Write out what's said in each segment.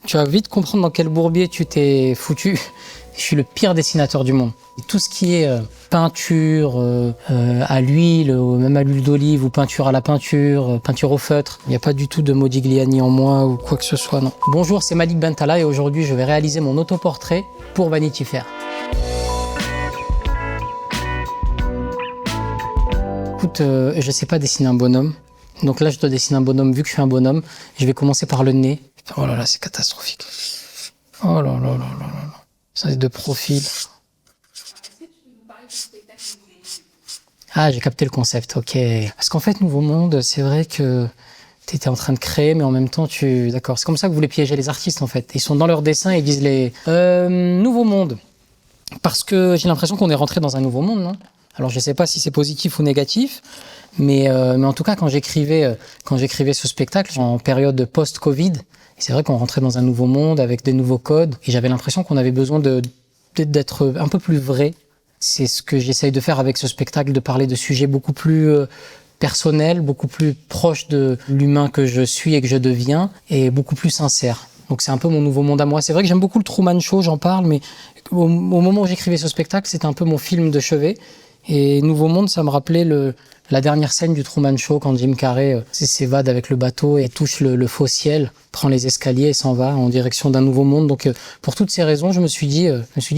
Tu vas vite comprendre dans quel bourbier tu t'es foutu. Je suis le pire dessinateur du monde. Et tout ce qui est peinture à l'huile, même à l'huile d'olive, ou peinture à la peinture, peinture au feutre, il n'y a pas du tout de Modigliani en moi ou quoi que ce soit, non. Bonjour, c'est Malik Bentala et aujourd'hui je vais réaliser mon autoportrait pour Vanity Fair. Écoute, je sais pas dessiner un bonhomme. Donc là, je dois dessiner un bonhomme vu que je suis un bonhomme. Je vais commencer par le nez. Oh là là, c'est catastrophique. Oh là là là là là. Ça, c'est de profil. Ah, j'ai capté le concept, ok. Parce qu'en fait, Nouveau Monde, c'est vrai que tu étais en train de créer, mais en même temps, D'accord, c'est comme ça que vous voulez piéger les artistes, en fait. Ils sont dans leur dessin et ils disent Nouveau Monde. Parce que j'ai l'impression qu'on est rentré dans un nouveau monde, non? Alors, je sais pas si c'est positif ou négatif, mais en tout cas, quand j'écrivais ce spectacle, en période post-Covid, c'est vrai qu'on rentrait dans un nouveau monde avec des nouveaux codes, et j'avais l'impression qu'on avait besoin d'être un peu plus vrai. C'est ce que j'essaye de faire avec ce spectacle, de parler de sujets beaucoup plus personnels, beaucoup plus proches de l'humain que je suis et que je deviens, et beaucoup plus sincères. Donc c'est un peu mon nouveau monde à moi. C'est vrai que j'aime beaucoup le Truman Show, j'en parle, mais au moment où j'écrivais ce spectacle, c'était un peu mon film de chevet. Et Nouveau Monde, ça me rappelait la dernière scène du Truman Show quand Jim Carrey s'évade avec le bateau et touche le faux ciel, prend les escaliers et s'en va en direction d'un nouveau monde. Donc pour toutes ces raisons, je me suis dit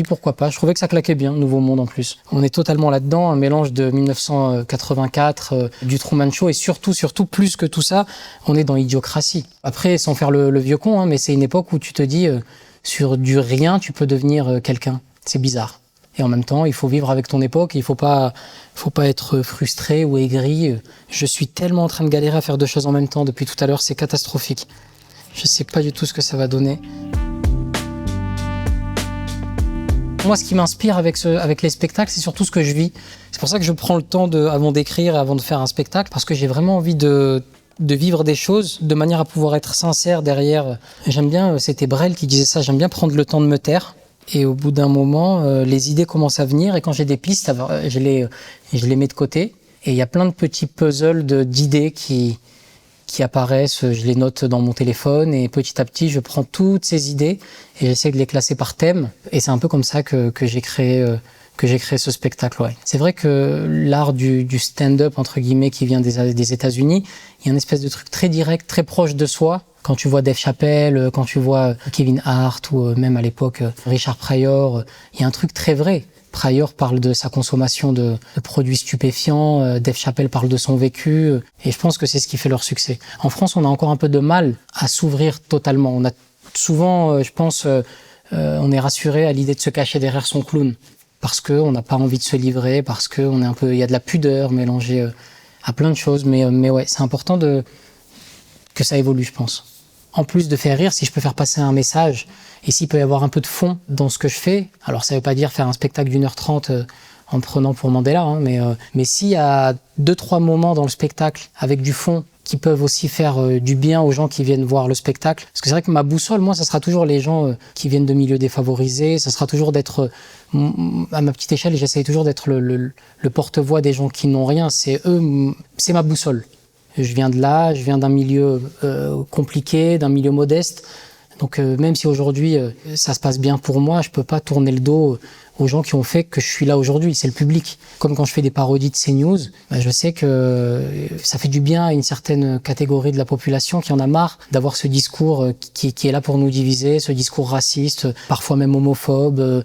pourquoi pas. Je trouvais que ça claquait bien, Nouveau Monde en plus. On est totalement là-dedans, un mélange de 1984, du Truman Show et surtout plus que tout ça, on est dans Idiocratie. Après, sans faire le vieux con, mais c'est une époque où tu te dis sur du rien, tu peux devenir quelqu'un. C'est bizarre. Et en même temps, il faut vivre avec ton époque, il faut pas être frustré ou aigri. Je suis tellement en train de galérer à faire deux choses en même temps depuis tout à l'heure, c'est catastrophique. Je sais pas du tout ce que ça va donner. Moi, ce qui m'inspire avec les spectacles, c'est surtout ce que je vis. C'est pour ça que je prends le temps avant d'écrire et avant de faire un spectacle, parce que j'ai vraiment envie de vivre des choses de manière à pouvoir être sincère derrière. J'aime bien, c'était Brel qui disait ça, j'aime bien prendre le temps de me taire. Et au bout d'un moment, les idées commencent à venir et quand j'ai des pistes, je les mets de côté. Et il y a plein de petits puzzles d'idées qui apparaissent, je les note dans mon téléphone et petit à petit, je prends toutes ces idées et j'essaie de les classer par thème. Et c'est un peu comme ça que j'ai créé ce spectacle. Ouais. C'est vrai que l'art du stand-up, entre guillemets, qui vient des États-Unis, il y a une espèce de truc très direct, très proche de soi. Quand tu vois Dave Chappelle, quand tu vois Kevin Hart ou même à l'époque Richard Pryor, il y a un truc très vrai. Pryor parle de sa consommation de produits stupéfiants, Dave Chappelle parle de son vécu, et je pense que c'est ce qui fait leur succès. En France, on a encore un peu de mal à s'ouvrir totalement. On a souvent, je pense, on est rassuré à l'idée de se cacher derrière son clown, parce qu'on n'a pas envie de se livrer, parce qu'on est il y a de la pudeur mélangée à plein de choses, mais ouais, c'est important que ça évolue, je pense. En plus de faire rire, si je peux faire passer un message, et s'il peut y avoir un peu de fond dans ce que je fais, alors ça veut pas dire faire un spectacle d'1h30 en me prenant pour Mandela, mais s'il y a 2-3 moments dans le spectacle avec du fond qui peuvent aussi faire du bien aux gens qui viennent voir le spectacle, parce que c'est vrai que ma boussole, moi, ça sera toujours les gens qui viennent de milieux défavorisés, ça sera toujours d'être, à ma petite échelle, j'essaye toujours d'être le porte-voix des gens qui n'ont rien, c'est ma boussole. Je viens de là, je viens d'un milieu compliqué, d'un milieu modeste. Donc même si aujourd'hui ça se passe bien pour moi, je peux pas tourner le dos aux gens qui ont fait que je suis là aujourd'hui. C'est le public. Comme quand je fais des parodies de CNews, je sais que ça fait du bien à une certaine catégorie de la population qui en a marre d'avoir ce discours qui est là pour nous diviser, ce discours raciste, parfois même homophobe.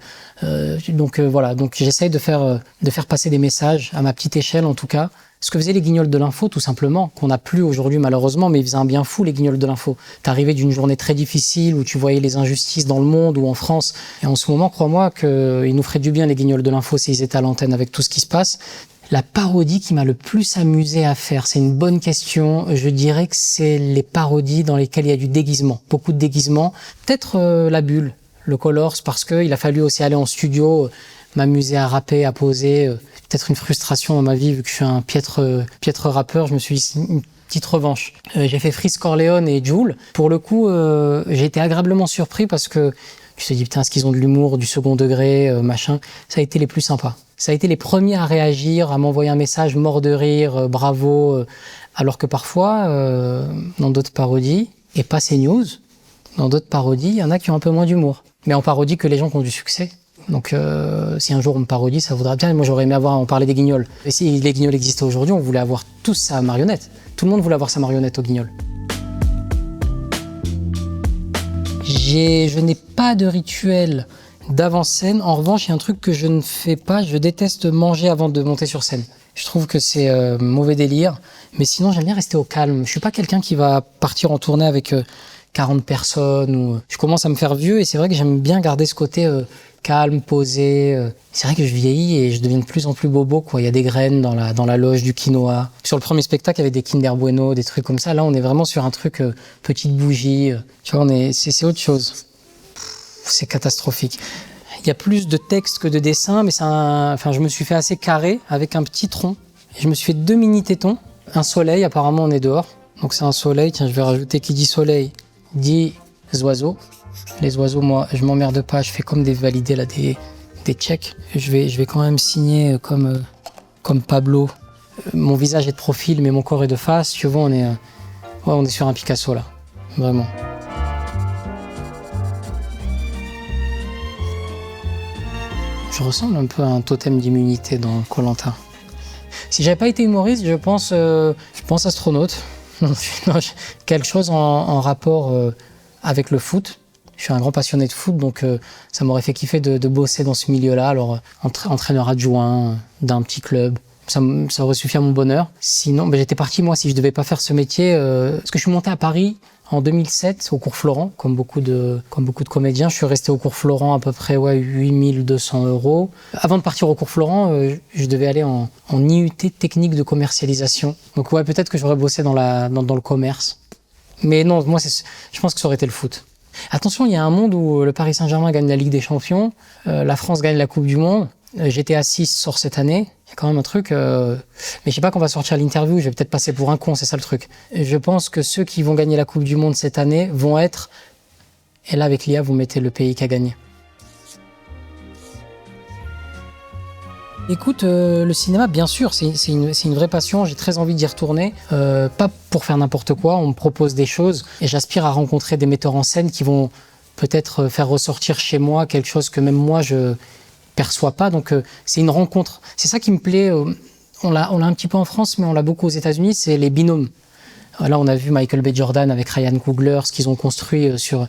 Donc voilà. Donc j'essaye de faire passer des messages à ma petite échelle en tout cas. Ce que faisaient les guignols de l'info, tout simplement, qu'on n'a plus aujourd'hui malheureusement, mais ils faisaient un bien fou, les guignols de l'info. T'arrivais d'une journée très difficile où tu voyais les injustices dans le monde ou en France. Et en ce moment, crois-moi qu'ils nous feraient du bien, les guignols de l'info, s'ils étaient à l'antenne avec tout ce qui se passe. La parodie qui m'a le plus amusé à faire, c'est une bonne question. Je dirais que c'est les parodies dans lesquelles il y a du déguisement. Beaucoup de déguisement. Peut-être La Bulle, le Colors, parce qu'il a fallu aussi aller en studio, m'amuser à rapper, à poser. Peut-être une frustration dans ma vie, vu que je suis un piètre rappeur, je me suis dit une petite revanche. J'ai fait Freeze Corleone et Jul. Pour le coup, j'ai été agréablement surpris parce que tu te dis, putain, est-ce qu'ils ont de l'humour, du second degré, machin. Ça a été les plus sympas. Ça a été les premiers à réagir, à m'envoyer un message mort de rire, bravo. Alors que parfois, dans d'autres parodies, et pas CNews, Dans d'autres parodies, il y en a qui ont un peu moins d'humour. Mais on parodie que les gens qui ont du succès. Donc si un jour on me parodie, ça vaudra bien. Moi j'aurais aimé en parler des Guignols. Et si les Guignols existaient aujourd'hui, on voulait avoir tous sa marionnette. Tout le monde voulait avoir sa marionnette aux Guignols. Je n'ai pas de rituel d'avant-scène. En revanche, il y a un truc que je ne fais pas. Je déteste manger avant de monter sur scène. Je trouve que c'est mauvais délire. Mais sinon, j'aime bien rester au calme. Je suis pas quelqu'un qui va partir en tournée avec 40 personnes. Ou... Je commence à me faire vieux et c'est vrai que j'aime bien garder ce côté calme, posé. C'est vrai que je vieillis et je deviens de plus en plus bobo, quoi. Il y a des graines dans la loge, du quinoa. Sur le premier spectacle, il y avait des Kinder Bueno, des trucs comme ça. Là, on est vraiment sur un truc petite bougie. Tu vois, c'est autre chose. C'est catastrophique. Il y a plus de texte que de dessin, mais je me suis fait assez carré avec un petit tronc. Je me suis fait 2 mini-tétons. Un soleil, apparemment on est dehors. Donc c'est un soleil. Tiens, je vais rajouter qui dit soleil, dit oiseaux. Les oiseaux, moi, je m'emmerde pas. Je fais comme des validés, là, des checks. Je vais quand même signer comme Pablo. Mon visage est de profil, mais mon corps est de face. Tu vois, on est sur un Picasso, là. Vraiment. Je ressemble un peu à un totem d'immunité dans Koh-Lanta. Si j'avais pas été humoriste, je pense astronaute. Quelque chose en rapport avec le foot. Je suis un grand passionné de foot, donc ça m'aurait fait kiffer de bosser dans ce milieu-là. Alors, entraîneur adjoint d'un petit club, ça aurait suffi à mon bonheur. Sinon, j'étais parti, moi, si je devais pas faire ce métier, parce que je suis monté à Paris en 2007 au cours Florent, comme beaucoup de comédiens. Je suis resté au cours Florent à peu près 8 200 €. Avant de partir au cours Florent, je devais aller en IUT technique de commercialisation. Donc ouais, peut-être que j'aurais bossé dans le commerce. Mais non, moi, je pense que ça aurait été le foot. Attention, il y a un monde où le Paris Saint-Germain gagne la Ligue des Champions, la France gagne la Coupe du Monde, GTA 6 sort cette année. Il y a quand même un truc... Mais je sais pas quand on va sortir l'interview, je vais peut-être passer pour un con, c'est ça le truc. Je pense que ceux qui vont gagner la Coupe du Monde cette année vont être... Et là, avec l'IA, vous mettez le pays qui a gagné. Écoute, le cinéma, bien sûr, c'est une vraie passion. J'ai très envie d'y retourner. Pas pour faire n'importe quoi, on me propose des choses et j'aspire à rencontrer des metteurs en scène qui vont peut-être faire ressortir chez moi quelque chose que même moi, je perçois pas. Donc, c'est une rencontre. C'est ça qui me plaît. On l'a un petit peu en France, mais on l'a beaucoup aux États-Unis, c'est les binômes. Là, on a vu Michael B. Jordan avec Ryan Coogler, ce qu'ils ont construit sur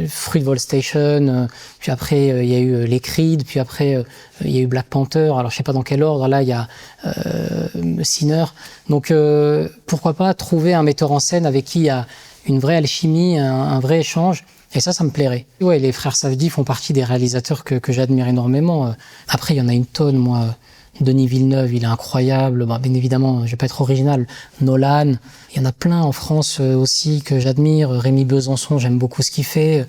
Fruitvale Station. Puis après, il y a eu les Creed. Puis après, il y a eu Black Panther. Alors, je sais pas dans quel ordre. Là, il y a Sinner. Donc, pourquoi pas trouver un metteur en scène avec qui il y a une vraie alchimie, un vrai échange. Et ça me plairait. Ouais, les frères Safdie font partie des réalisateurs que j'admire énormément. Après, il y en a une tonne, moi. Denis Villeneuve, il est incroyable. Bien évidemment, je vais pas être original. Nolan, il y en a plein en France aussi que j'admire. Rémi Besançon, j'aime beaucoup ce qu'il fait.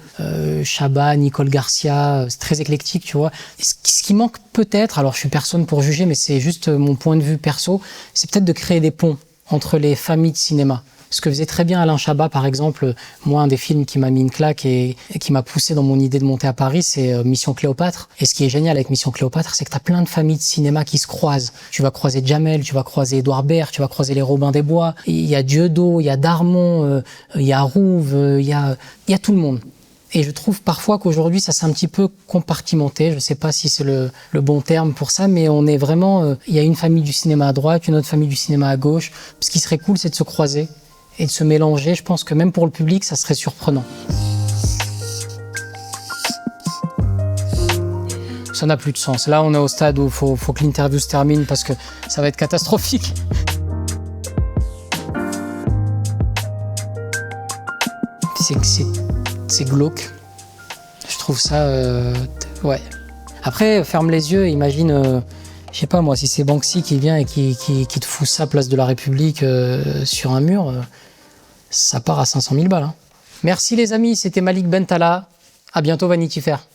Chabat, Nicole Garcia, c'est très éclectique, tu vois. Et ce qui manque peut-être, alors je suis personne pour juger, mais c'est juste mon point de vue perso, c'est peut-être de créer des ponts entre les familles de cinéma. Ce que faisait très bien Alain Chabat, par exemple, moi, un des films qui m'a mis une claque et qui m'a poussé dans mon idée de monter à Paris, c'est Mission Cléopâtre. Et ce qui est génial avec Mission Cléopâtre, c'est que tu as plein de familles de cinéma qui se croisent. Tu vas croiser Jamel, tu vas croiser Édouard Baird, tu vas croiser les Robin des Bois. Il y a Dieudot, il y a Darmon, il y a Rouve, il y a tout le monde. Et je trouve parfois qu'aujourd'hui, ça s'est un petit peu compartimenté. Je sais pas si c'est le bon terme pour ça, mais on est vraiment... il y a une famille du cinéma à droite, une autre famille du cinéma à gauche. Ce qui serait cool, c'est de se croiser et de se mélanger. Je pense que même pour le public, ça serait surprenant. Ça n'a plus de sens. Là, on est au stade où il faut que l'interview se termine parce que ça va être catastrophique. C'est glauque. Je trouve ça... ouais. Après, ferme les yeux, imagine... je sais pas moi, si c'est Banksy qui vient et qui te fout ça place de la République sur un mur, ça part à 500 000 balles. Hein. Merci les amis, c'était Malik Bentala. À bientôt Vanity Fair.